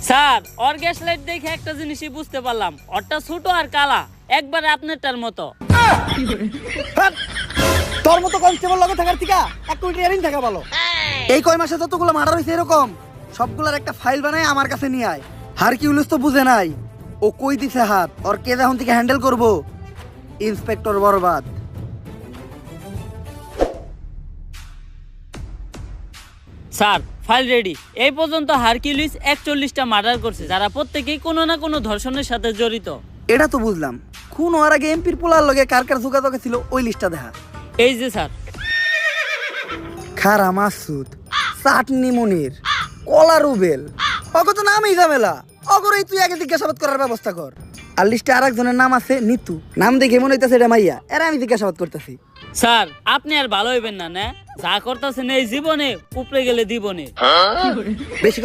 Sir ওর gas light দেখে একটা জিনিসই বুঝতে পারলাম, ওরটা ছোট আর কালা, একবারে আপনারটার মতো। হাট! তোর মতো কনস্টেবল লগে থাকার থেকে এক কোটি ইয়ারিং থাকা ভালো। এই কয় মাসে যতগুলো মার্ডার হয়েছে এরকম সবগুলোর একটা ফাইল বানায় আমার কাছে নিয়ে আয়। হারকিউলিস তো বুঝে নাই, ও কই দিছে হাত, ওর কে এখন থেকে হ্যান্ডেল করবো। ইন্সপেক্টর বরবাদ। Sir file ready. এই পর্যন্ত হারকিউলিস 41টা মার্ডার করছে, যারা প্রত্যেকেই কোনো না কোনো ধর্ষণের সাথে জড়িত। এটা তো বুঝলাম, খুন হওয়ার আগে এমপির পোলার লগে কার কার যোগাযোগ ছিল ওই লিস্টটা দেখা। এই যে স্যার। খারা মাসুদ, চাটনি মনির, কলা রুবেল, অগত নামই ঝামেলা। অগরই তুই আগে জিজ্ঞাসাবাদ করার ব্যবস্থা কর। আর লিস্টে আর একজনের নাম আছে নিতু, নাম দেখে মনে হইতেছে এটা মাইয়া, এরা আমি জিজ্ঞাসাবাদ করতেছি। স্যার আপনি আর ভালো হইবেন না, না যা করতেছেন এই জীবনে উপরে গেলে দিবনে। বেশি